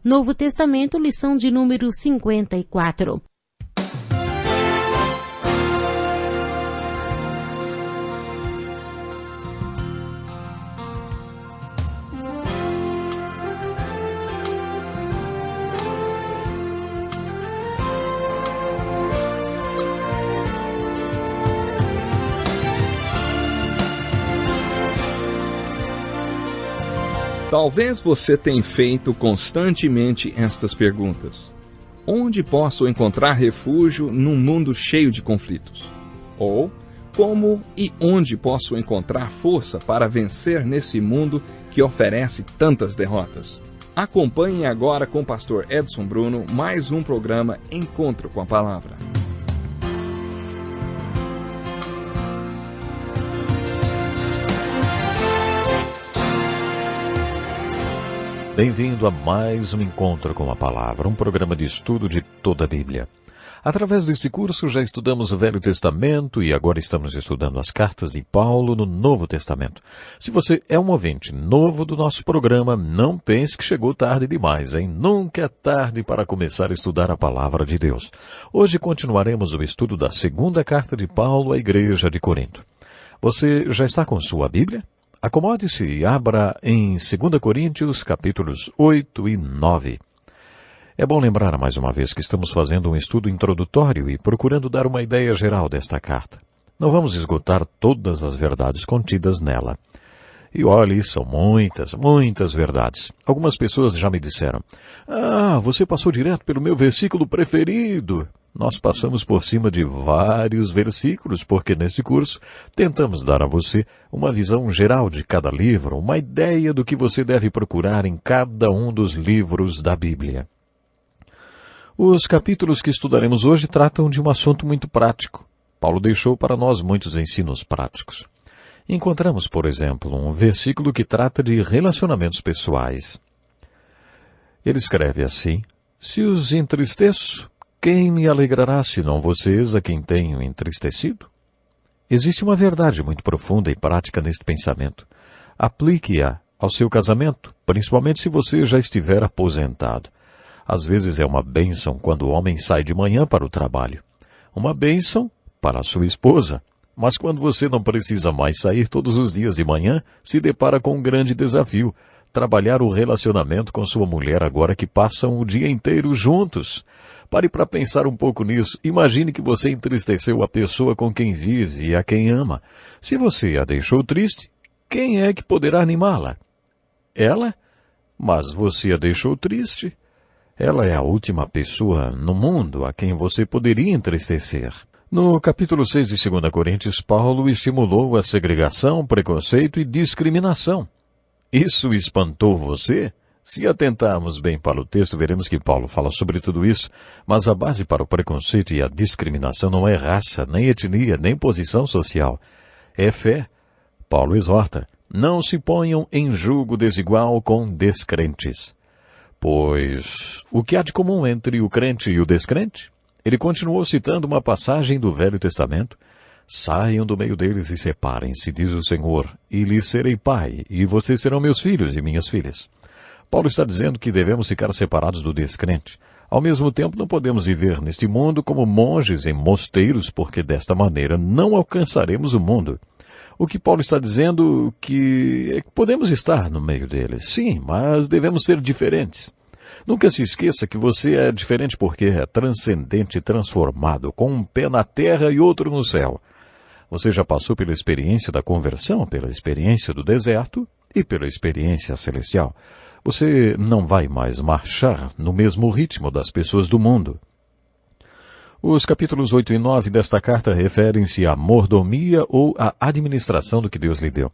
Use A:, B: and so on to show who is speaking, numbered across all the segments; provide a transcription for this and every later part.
A: Novo Testamento, lição de número 54.
B: Talvez você tenha feito constantemente estas perguntas. Onde posso encontrar refúgio num mundo cheio de conflitos? Ou, como e onde posso encontrar força para vencer nesse mundo que oferece tantas derrotas? Acompanhe agora com o pastor Edson Bruno mais um programa Encontro com a Palavra.
C: Bem-vindo a mais um Encontro com a Palavra, um programa de estudo de toda a Bíblia. Através desse curso já estudamos o Velho Testamento e agora estamos estudando as cartas de Paulo no Novo Testamento. Se você é um ouvinte novo do nosso programa, não pense que chegou tarde demais, hein? Nunca é tarde para começar a estudar a Palavra de Deus. Hoje continuaremos o estudo da segunda carta de Paulo à Igreja de Corinto. Você já está com sua Bíblia? Acomode-se e abra em 2 Coríntios, capítulos 8 e 9. É bom lembrar mais uma vez que estamos fazendo um estudo introdutório e procurando dar uma ideia geral desta carta. Não vamos esgotar todas as verdades contidas nela. E olhe, são muitas verdades. Algumas pessoas já me disseram, você passou direto pelo meu versículo preferido. Nós passamos por cima de vários versículos, porque neste curso tentamos dar a você uma visão geral de cada livro, uma ideia do que você deve procurar em cada um dos livros da Bíblia. Os capítulos que estudaremos hoje tratam de um assunto muito prático. Paulo deixou para nós muitos ensinos práticos. Encontramos, por exemplo, um versículo que trata de relacionamentos pessoais. Ele escreve assim, se os entristeço, quem me alegrará senão vocês a quem tenho entristecido? Existe uma verdade muito profunda e prática neste pensamento. Aplique-a ao seu casamento, principalmente se você já estiver aposentado. Às vezes é uma bênção quando o homem sai de manhã para o trabalho. Uma bênção para a sua esposa. Mas quando você não precisa mais sair todos os dias de manhã, se depara com um grande desafio. Trabalhar o relacionamento com sua mulher agora que passam o dia inteiro juntos. Pare para pensar um pouco nisso. Imagine que você entristeceu a pessoa com quem vive e a quem ama. Se você a deixou triste, quem é que poderá animá-la? Ela? Mas você a deixou triste. Ela é a última pessoa no mundo a quem você poderia entristecer. No capítulo 6 de 2 Coríntios, Paulo estimulou a segregação, preconceito e discriminação. Isso espantou você? Se atentarmos bem para o texto, veremos que Paulo fala sobre tudo isso, mas a base para o preconceito e a discriminação não é raça, nem etnia, nem posição social. É fé. Paulo exorta, não se ponham em julgo desigual com descrentes. Pois, o que há de comum entre o crente e o descrente? Ele continuou citando uma passagem do Velho Testamento. Saiam do meio deles e separem-se, diz o Senhor, e lhes serei pai, e vocês serão meus filhos e minhas filhas. Paulo está dizendo que devemos ficar separados do descrente. Ao mesmo tempo, não podemos viver neste mundo como monges em mosteiros, porque desta maneira não alcançaremos o mundo. O que Paulo está dizendo é que podemos estar no meio deles, sim, mas devemos ser diferentes. Nunca se esqueça que você é diferente porque é transcendente e transformado, com um pé na terra e outro no céu. Você já passou pela experiência da conversão, pela experiência do deserto e pela experiência celestial. Você não vai mais marchar no mesmo ritmo das pessoas do mundo. Os capítulos 8 e 9 desta carta referem-se à mordomia ou à administração do que Deus lhe deu.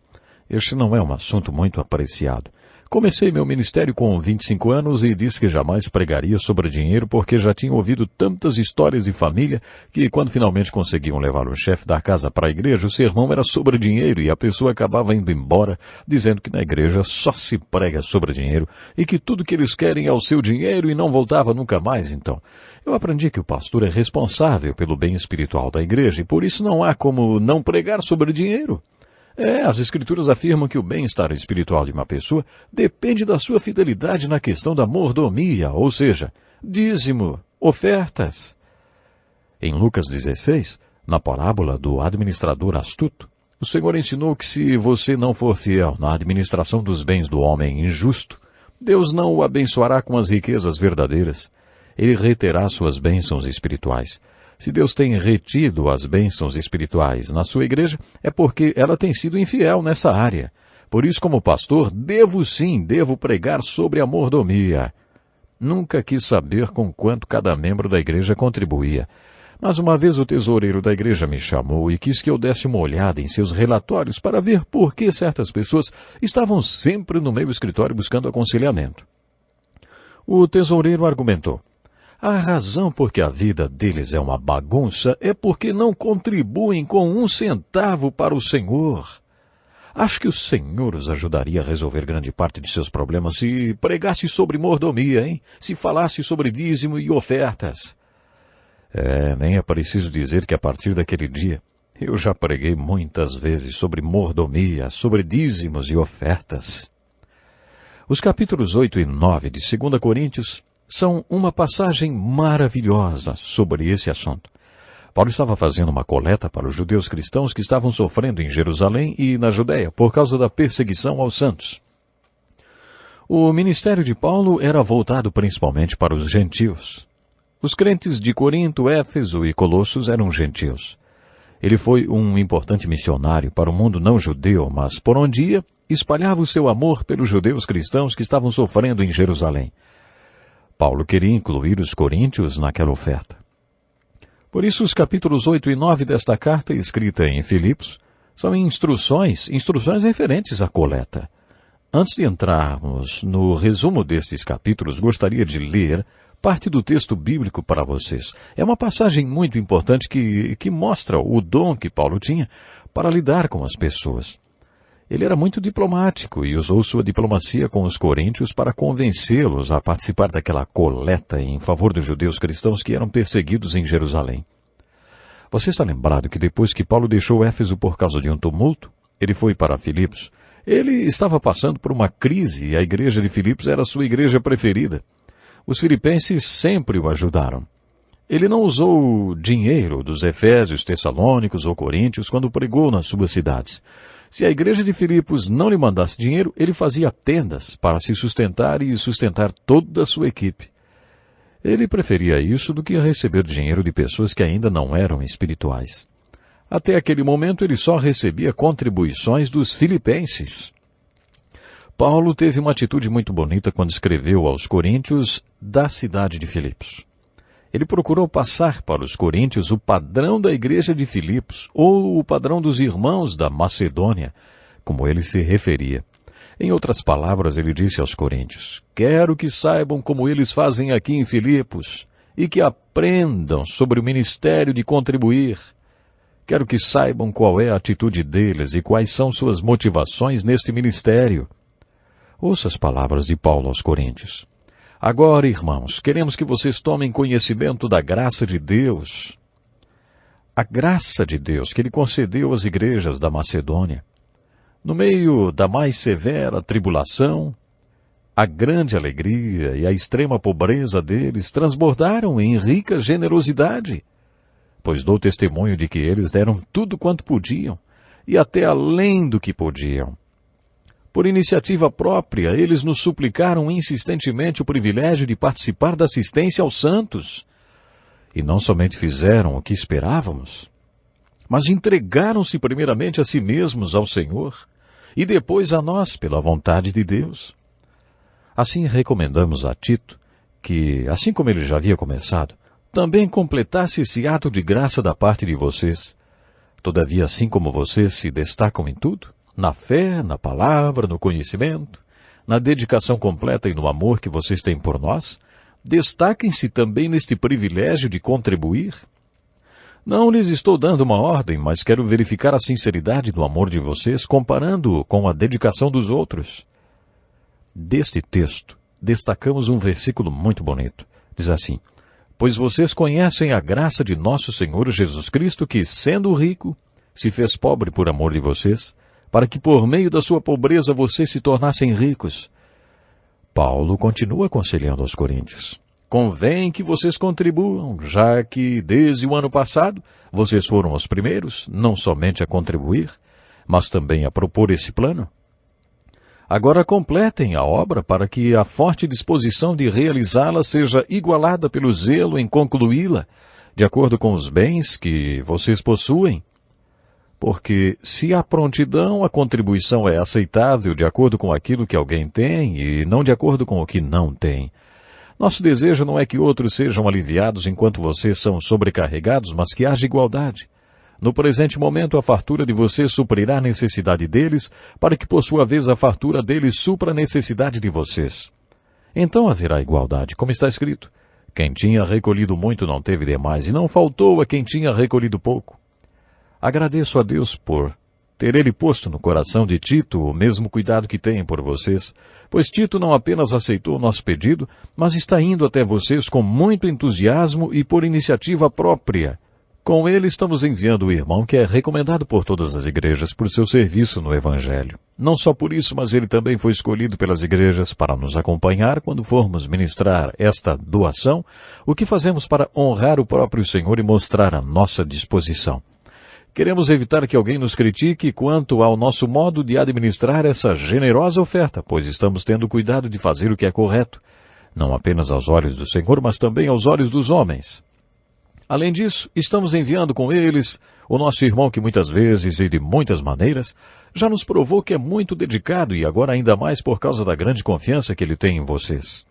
C: Este não é um assunto muito apreciado. Comecei meu ministério com 25 anos e disse que jamais pregaria sobre dinheiro porque já tinha ouvido tantas histórias de família que quando finalmente conseguiam levar o chefe da casa para a igreja, o sermão era sobre dinheiro e a pessoa acabava indo embora dizendo que na igreja só se prega sobre dinheiro e que tudo que eles querem é o seu dinheiro e não voltava nunca mais então. Eu aprendi que o pastor é responsável pelo bem espiritual da igreja e por isso não há como não pregar sobre dinheiro. As Escrituras afirmam que o bem-estar espiritual de uma pessoa depende da sua fidelidade na questão da mordomia, ou seja, dízimo, ofertas. Em Lucas 16, na parábola do administrador astuto, o Senhor ensinou que se você não for fiel na administração dos bens do homem injusto, Deus não o abençoará com as riquezas verdadeiras. Ele reterá suas bênçãos espirituais. Se Deus tem retido as bênçãos espirituais na sua igreja, é porque ela tem sido infiel nessa área. Por isso, como pastor, devo pregar sobre a mordomia. Nunca quis saber com quanto cada membro da igreja contribuía. Mas uma vez o tesoureiro da igreja me chamou e quis que eu desse uma olhada em seus relatórios para ver por que certas pessoas estavam sempre no meu escritório buscando aconselhamento. O tesoureiro argumentou: a razão por que a vida deles é uma bagunça é porque não contribuem com 1 centavo para o Senhor. Acho que o Senhor os ajudaria a resolver grande parte de seus problemas se pregasse sobre mordomia, hein? Se falasse sobre dízimo e ofertas. Nem é preciso dizer que a partir daquele dia eu já preguei muitas vezes sobre mordomia, sobre dízimos e ofertas. Os capítulos 8 e 9 de 2 Coríntios são uma passagem maravilhosa sobre esse assunto. Paulo estava fazendo uma coleta para os judeus cristãos que estavam sofrendo em Jerusalém e na Judéia por causa da perseguição aos santos. O ministério de Paulo era voltado principalmente para os gentios. Os crentes de Corinto, Éfeso e Colossos eram gentios. Ele foi um importante missionário para o mundo não judeu, mas por onde ia, espalhava o seu amor pelos judeus cristãos que estavam sofrendo em Jerusalém. Paulo queria incluir os coríntios naquela oferta. Por isso, os capítulos 8 e 9 desta carta, escrita em Filipos, são instruções referentes à coleta. Antes de entrarmos no resumo destes capítulos, gostaria de ler parte do texto bíblico para vocês. É uma passagem muito importante que mostra o dom que Paulo tinha para lidar com as pessoas. Ele era muito diplomático e usou sua diplomacia com os coríntios para convencê-los a participar daquela coleta em favor dos judeus cristãos que eram perseguidos em Jerusalém. Você está lembrado que depois que Paulo deixou Éfeso por causa de um tumulto, ele foi para Filipos. Ele estava passando por uma crise e a igreja de Filipos era a sua igreja preferida. Os filipenses sempre o ajudaram. Ele não usou dinheiro dos efésios, tessalônicos ou coríntios quando pregou nas suas cidades. Se a igreja de Filipos não lhe mandasse dinheiro, ele fazia tendas para se sustentar e sustentar toda a sua equipe. Ele preferia isso do que receber dinheiro de pessoas que ainda não eram espirituais. Até aquele momento ele só recebia contribuições dos filipenses. Paulo teve uma atitude muito bonita quando escreveu aos coríntios da cidade de Filipos. Ele procurou passar para os coríntios o padrão da igreja de Filipos, ou o padrão dos irmãos da Macedônia, como ele se referia. Em outras palavras, ele disse aos coríntios: quero que saibam como eles fazem aqui em Filipos, e que aprendam sobre o ministério de contribuir. Quero que saibam qual é a atitude deles e quais são suas motivações neste ministério. Ouça as palavras de Paulo aos coríntios. Agora, irmãos, queremos que vocês tomem conhecimento da graça de Deus. A graça de Deus que ele concedeu às igrejas da Macedônia. No meio da mais severa tribulação, a grande alegria e a extrema pobreza deles transbordaram em rica generosidade, pois dou testemunho de que eles deram tudo quanto podiam, e até além do que podiam. Por iniciativa própria, eles nos suplicaram insistentemente o privilégio de participar da assistência aos santos. E não somente fizeram o que esperávamos, mas entregaram-se primeiramente a si mesmos ao Senhor, e depois a nós pela vontade de Deus. Assim recomendamos a Tito que, assim como ele já havia começado, também completasse esse ato de graça da parte de vocês. Todavia, assim como vocês se destacam em tudo, na fé, na palavra, no conhecimento, na dedicação completa e no amor que vocês têm por nós, destaquem-se também neste privilégio de contribuir. Não lhes estou dando uma ordem, mas quero verificar a sinceridade do amor de vocês, comparando-o com a dedicação dos outros. Deste texto, destacamos um versículo muito bonito. Diz assim: pois vocês conhecem a graça de nosso Senhor Jesus Cristo, que, sendo rico, se fez pobre por amor de vocês, para que por meio da sua pobreza vocês se tornassem ricos. Paulo continua aconselhando aos coríntios. Convém que vocês contribuam, já que desde o ano passado vocês foram os primeiros, não somente a contribuir, mas também a propor esse plano. Agora completem a obra para que a forte disposição de realizá-la seja igualada pelo zelo em concluí-la, de acordo com os bens que vocês possuem. Porque se há prontidão, a contribuição é aceitável de acordo com aquilo que alguém tem e não de acordo com o que não tem. Nosso desejo não é que outros sejam aliviados enquanto vocês são sobrecarregados, mas que haja igualdade. No presente momento, a fartura de vocês suprirá a necessidade deles, para que por sua vez a fartura deles supra a necessidade de vocês. Então haverá igualdade, como está escrito. Quem tinha recolhido muito não teve demais, e não faltou a quem tinha recolhido pouco. Agradeço a Deus por ter Ele posto no coração de Tito o mesmo cuidado que tem por vocês, pois Tito não apenas aceitou o nosso pedido, mas está indo até vocês com muito entusiasmo e por iniciativa própria. Com ele estamos enviando o irmão que é recomendado por todas as igrejas por seu serviço no Evangelho. Não só por isso, mas ele também foi escolhido pelas igrejas para nos acompanhar quando formos ministrar esta doação, o que fazemos para honrar o próprio Senhor e mostrar a nossa disposição. Queremos evitar que alguém nos critique quanto ao nosso modo de administrar essa generosa oferta, pois estamos tendo cuidado de fazer o que é correto, não apenas aos olhos do Senhor, mas também aos olhos dos homens. Além disso, estamos enviando com eles o nosso irmão que muitas vezes e de muitas maneiras já nos provou que é muito dedicado e agora ainda mais por causa da grande confiança que ele tem em vocês.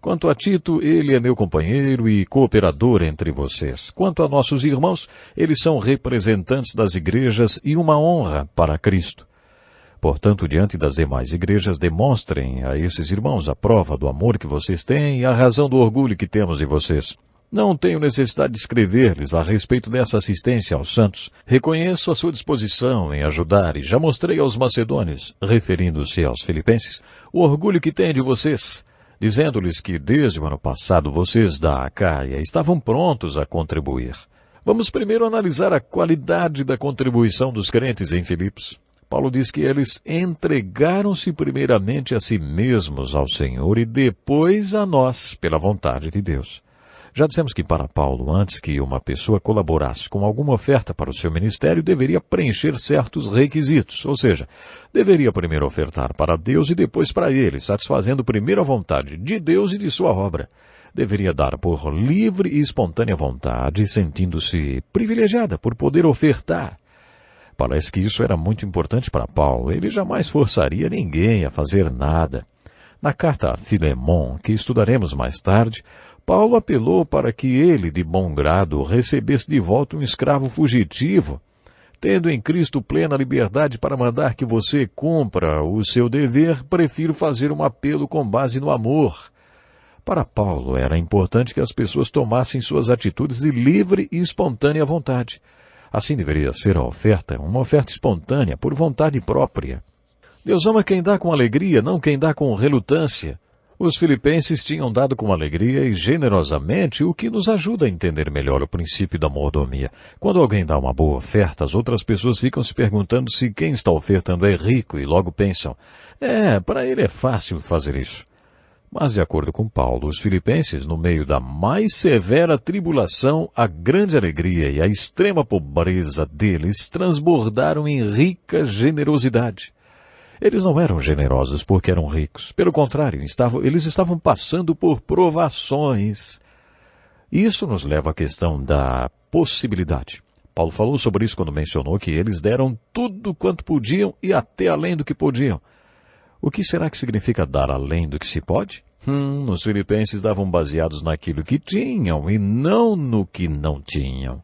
C: Quanto a Tito, ele é meu companheiro e cooperador entre vocês. Quanto a nossos irmãos, eles são representantes das igrejas e uma honra para Cristo. Portanto, diante das demais igrejas, demonstrem a esses irmãos a prova do amor que vocês têm e a razão do orgulho que temos em vocês. Não tenho necessidade de escrever-lhes a respeito dessa assistência aos santos. Reconheço a sua disposição em ajudar e já mostrei aos macedônios, referindo-se aos filipenses, o orgulho que tenho de vocês, dizendo-lhes que desde o ano passado vocês da Acaia estavam prontos a contribuir. Vamos primeiro analisar a qualidade da contribuição dos crentes em Filipos. Paulo diz que eles entregaram-se primeiramente a si mesmos ao Senhor e depois a nós, pela vontade de Deus. Já dissemos que para Paulo, antes que uma pessoa colaborasse com alguma oferta para o seu ministério, deveria preencher certos requisitos, ou seja, deveria primeiro ofertar para Deus e depois para ele, satisfazendo primeiro a vontade de Deus e de sua obra. Deveria dar por livre e espontânea vontade, sentindo-se privilegiada por poder ofertar. Parece que isso era muito importante para Paulo. Ele jamais forçaria ninguém a fazer nada. Na carta a Filemon, que estudaremos mais tarde, Paulo apelou para que ele, de bom grado, recebesse de volta um escravo fugitivo, tendo em Cristo plena liberdade para mandar que você cumpra o seu dever, prefiro fazer um apelo com base no amor. Para Paulo era importante que as pessoas tomassem suas atitudes de livre e espontânea vontade. Assim deveria ser a oferta, uma oferta espontânea, por vontade própria. Deus ama quem dá com alegria, não quem dá com relutância. Os filipenses tinham dado com alegria e generosamente, o que nos ajuda a entender melhor o princípio da mordomia. Quando alguém dá uma boa oferta, as outras pessoas ficam se perguntando se quem está ofertando é rico e logo pensam, para ele é fácil fazer isso. Mas, de acordo com Paulo, os filipenses, no meio da mais severa tribulação, a grande alegria e a extrema pobreza deles transbordaram em rica generosidade. Eles não eram generosos porque eram ricos. Pelo contrário, eles estavam passando por provações. Isso nos leva à questão da possibilidade. Paulo falou sobre isso quando mencionou que eles deram tudo quanto podiam e até além do que podiam. O que será que significa dar além do que se pode? Os filipenses davam baseados naquilo que tinham e não no que não tinham.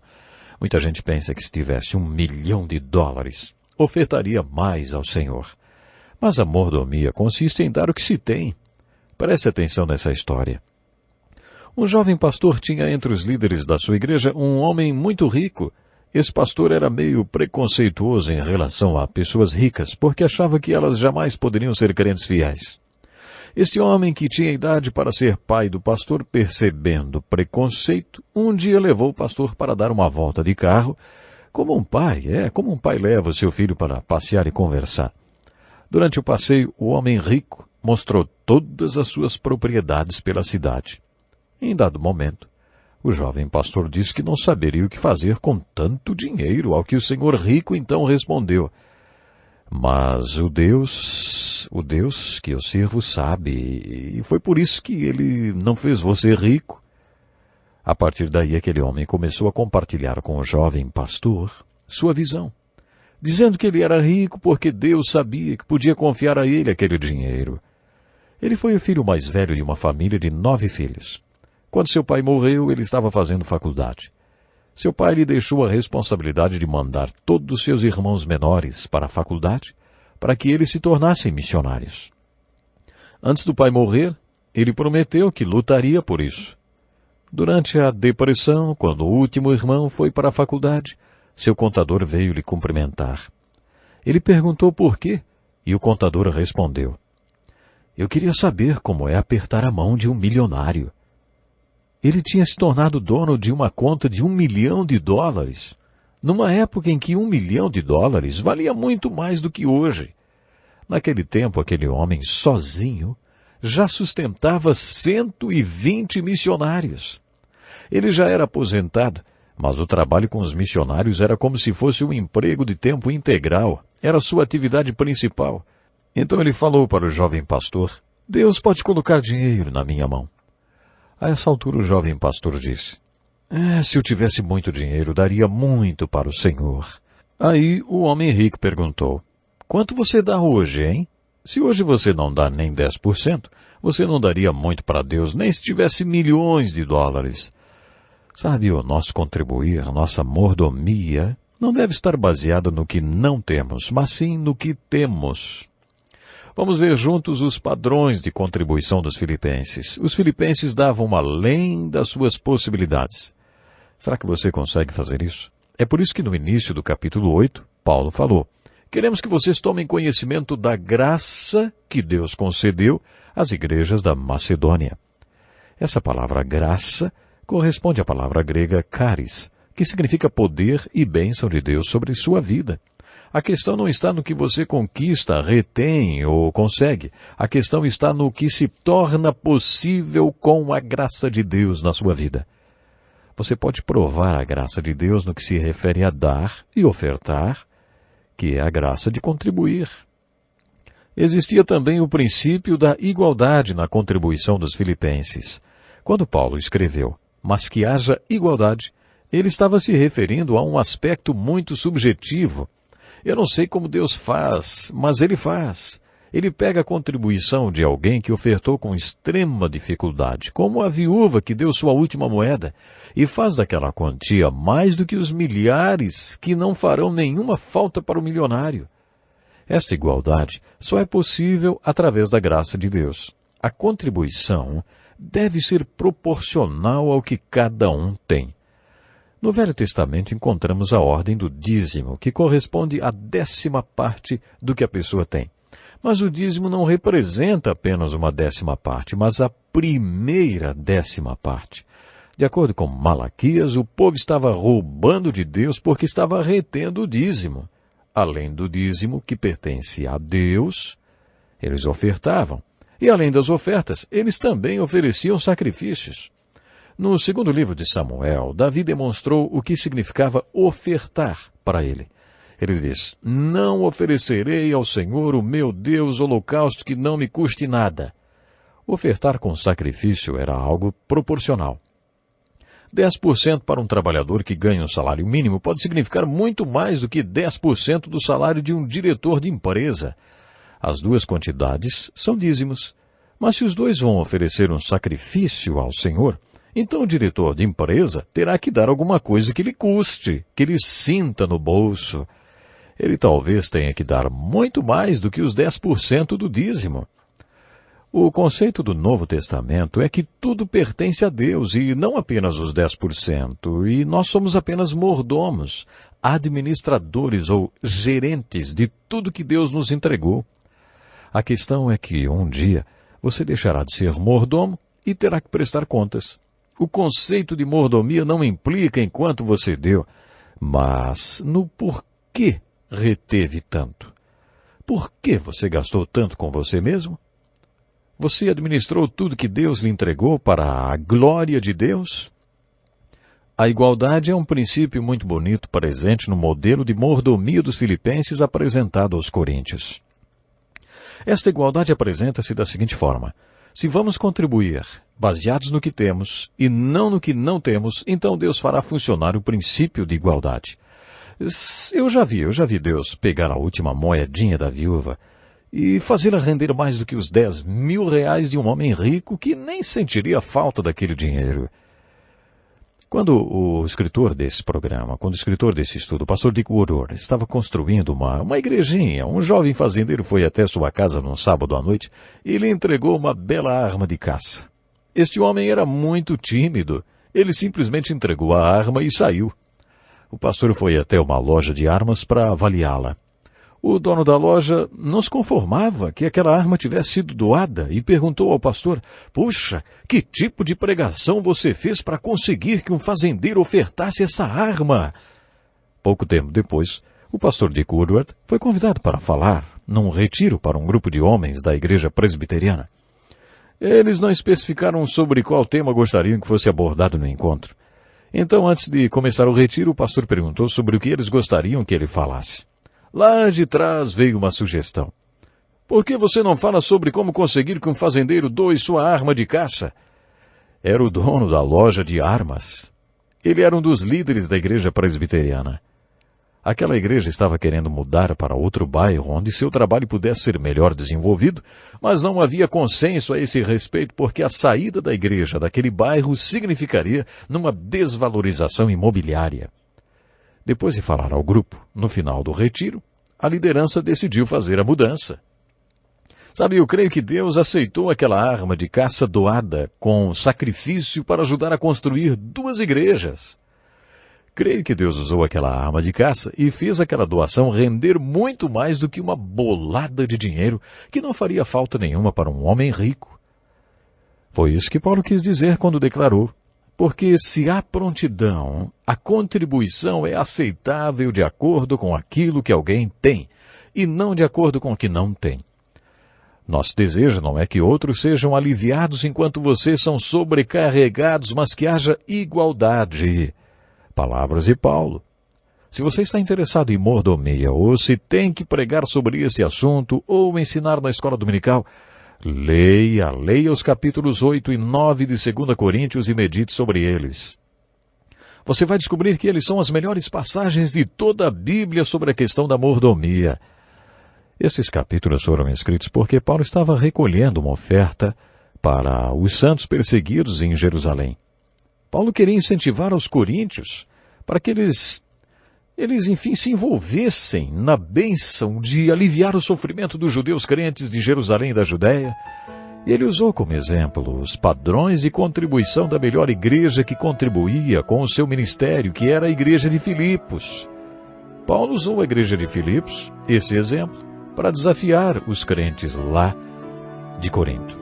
C: Muita gente pensa que se tivesse $1 milhão, ofertaria mais ao Senhor. Mas a mordomia consiste em dar o que se tem. Preste atenção nessa história. Um jovem pastor tinha entre os líderes da sua igreja um homem muito rico. Esse pastor era meio preconceituoso em relação a pessoas ricas, porque achava que elas jamais poderiam ser crentes fiéis. Este homem, que tinha idade para ser pai do pastor, percebendo preconceito, um dia levou o pastor para dar uma volta de carro, Como um pai leva o seu filho para passear e conversar. Durante o passeio, o homem rico mostrou todas as suas propriedades pela cidade. Em dado momento, o jovem pastor disse que não saberia o que fazer com tanto dinheiro, ao que o senhor rico então respondeu: mas o Deus que eu sirvo sabe, e foi por isso que ele não fez você rico. A partir daí, aquele homem começou a compartilhar com o jovem pastor sua visão, dizendo que ele era rico porque Deus sabia que podia confiar a ele aquele dinheiro. Ele foi o filho mais velho de uma família de 9 filhos. Quando seu pai morreu, ele estava fazendo faculdade. Seu pai lhe deixou a responsabilidade de mandar todos os seus irmãos menores para a faculdade, para que eles se tornassem missionários. Antes do pai morrer, ele prometeu que lutaria por isso. Durante a depressão, quando o último irmão foi para a faculdade, seu contador veio lhe cumprimentar. Ele perguntou por quê, e o contador respondeu: eu queria saber como é apertar a mão de um milionário. Ele tinha se tornado dono de uma conta de $1 milhão, numa época em que $1 milhão valia muito mais do que hoje. Naquele tempo, aquele homem sozinho já sustentava 120 missionários. Ele já era aposentado, mas o trabalho com os missionários era como se fosse um emprego de tempo integral, era sua atividade principal. Então ele falou para o jovem pastor: Deus pode colocar dinheiro na minha mão. A essa altura o jovem pastor disse: se eu tivesse muito dinheiro, daria muito para o Senhor. Aí o homem rico perguntou: quanto você dá hoje, hein? Se hoje você não dá nem 10%, você não daria muito para Deus, nem se tivesse milhões de dólares. Sabe, o nosso contribuir, nossa mordomia, não deve estar baseada no que não temos, mas sim no que temos. Vamos ver juntos os padrões de contribuição dos filipenses. Os filipenses davam além das suas possibilidades. Será que você consegue fazer isso? É por isso que no início do capítulo 8, Paulo falou: queremos que vocês tomem conhecimento da graça que Deus concedeu às igrejas da Macedônia. Essa palavra graça corresponde à palavra grega charis, que significa poder e bênção de Deus sobre sua vida. A questão não está no que você conquista, retém ou consegue. A questão está no que se torna possível com a graça de Deus na sua vida. Você pode provar a graça de Deus no que se refere a dar e ofertar, que é a graça de contribuir. Existia também o princípio da igualdade na contribuição dos filipenses. Quando Paulo escreveu: mas que haja igualdade, ele estava se referindo a um aspecto muito subjetivo. Eu não sei como Deus faz, mas Ele faz. Ele pega a contribuição de alguém que ofertou com extrema dificuldade, como a viúva que deu sua última moeda, e faz daquela quantia mais do que os milhares que não farão nenhuma falta para o milionário. Esta igualdade só é possível através da graça de Deus. A contribuição deve ser proporcional ao que cada um tem. No Velho Testamento encontramos a ordem do dízimo, que corresponde à 10ª do que a pessoa tem. Mas o dízimo não representa apenas uma 10ª, mas a primeira 10ª. De acordo com Malaquias, o povo estava roubando de Deus porque estava retendo o dízimo. Além do dízimo, que pertence a Deus, eles ofertavam. E além das ofertas, eles também ofereciam sacrifícios. No segundo livro de Samuel, Davi demonstrou o que significava ofertar para ele. Ele diz: não oferecerei ao Senhor, o meu Deus, holocausto que não me custe nada. Ofertar com sacrifício era algo proporcional. 10% para um trabalhador que ganha um salário mínimo pode significar muito mais do que 10% do salário de um diretor de empresa. As duas quantidades são dízimos. Mas se os dois vão oferecer um sacrifício ao Senhor, então o diretor de empresa terá que dar alguma coisa que lhe custe, que lhe sinta no bolso. Ele talvez tenha que dar muito mais do que os 10% do dízimo. O conceito do Novo Testamento é que tudo pertence a Deus e não apenas os 10%, e nós somos apenas mordomos, administradores ou gerentes de tudo que Deus nos entregou. A questão é que um dia você deixará de ser mordomo e terá que prestar contas. O conceito de mordomia não implica em quanto você deu, mas no porquê reteve tanto. Por que você gastou tanto com você mesmo? Você administrou tudo que Deus lhe entregou para a glória de Deus? A igualdade é um princípio muito bonito presente no modelo de mordomia dos filipenses apresentado aos coríntios. Esta igualdade apresenta-se da seguinte forma: se vamos contribuir baseados no que temos e não no que não temos, então Deus fará funcionar o princípio de igualdade. Eu já vi Deus pegar a última moedinha da viúva e fazê-la render mais do que os 10.000 reais de um homem rico que nem sentiria falta daquele dinheiro. Quando o escritor desse estudo, o pastor Dick Woodward, estava construindo uma igrejinha, um jovem fazendeiro foi até sua casa num sábado à noite e lhe entregou uma bela arma de caça. Este homem era muito tímido. Ele simplesmente entregou a arma e saiu. O pastor foi até uma loja de armas para avaliá-la. O dono da loja não se conformava que aquela arma tivesse sido doada e perguntou ao pastor: "Puxa, que tipo de pregação você fez para conseguir que um fazendeiro ofertasse essa arma?" Pouco tempo depois, o pastor Dick Woodward foi convidado para falar num retiro para um grupo de homens da igreja presbiteriana. Eles não especificaram sobre qual tema gostariam que fosse abordado no encontro. Então, antes de começar o retiro, o pastor perguntou sobre o que eles gostariam que ele falasse. Lá de trás veio uma sugestão. "Por que você não fala sobre como conseguir que um fazendeiro doe sua arma de caça?" Era o dono da loja de armas. Ele era um dos líderes da igreja presbiteriana. Aquela igreja estava querendo mudar para outro bairro onde seu trabalho pudesse ser melhor desenvolvido, mas não havia consenso a esse respeito porque a saída da igreja daquele bairro significaria numa desvalorização imobiliária. Depois de falar ao grupo, no final do retiro, a liderança decidiu fazer a mudança. Sabe, eu creio que Deus aceitou aquela arma de caça doada com sacrifício para ajudar a construir 2 igrejas. Creio que Deus usou aquela arma de caça e fez aquela doação render muito mais do que uma bolada de dinheiro que não faria falta nenhuma para um homem rico. Foi isso que Paulo quis dizer quando declarou: "Porque se há prontidão, a contribuição é aceitável de acordo com aquilo que alguém tem, e não de acordo com o que não tem." Nosso desejo não é que outros sejam aliviados enquanto vocês são sobrecarregados, mas que haja igualdade. Palavras de Paulo. Se você está interessado em mordomia, ou se tem que pregar sobre esse assunto, ou ensinar na escola dominical, leia os capítulos 8 e 9 de 2 Coríntios e medite sobre eles. Você vai descobrir que eles são as melhores passagens de toda a Bíblia sobre a questão da mordomia. Esses capítulos foram escritos porque Paulo estava recolhendo uma oferta para os santos perseguidos em Jerusalém. Paulo queria incentivar os coríntios para que eles enfim se envolvessem na bênção de aliviar o sofrimento dos judeus crentes de Jerusalém e da Judéia. E ele usou como exemplo os padrões de contribuição da melhor igreja que contribuía com o seu ministério, que era a igreja de Filipos. Paulo usou a igreja de Filipos, esse exemplo, para desafiar os crentes lá de Corinto.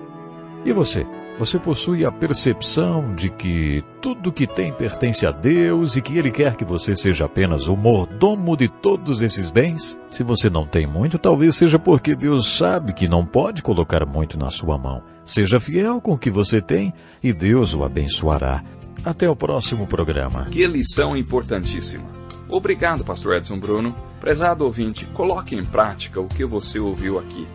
C: E você? Você possui a percepção de que tudo que tem pertence a Deus e que Ele quer que você seja apenas o mordomo de todos esses bens? Se você não tem muito, talvez seja porque Deus sabe que não pode colocar muito na sua mão. Seja fiel com o que você tem e Deus o abençoará. Até o próximo programa.
B: Que lição importantíssima. Obrigado, pastor Edson Bruno. Prezado ouvinte, coloque em prática o que você ouviu aqui.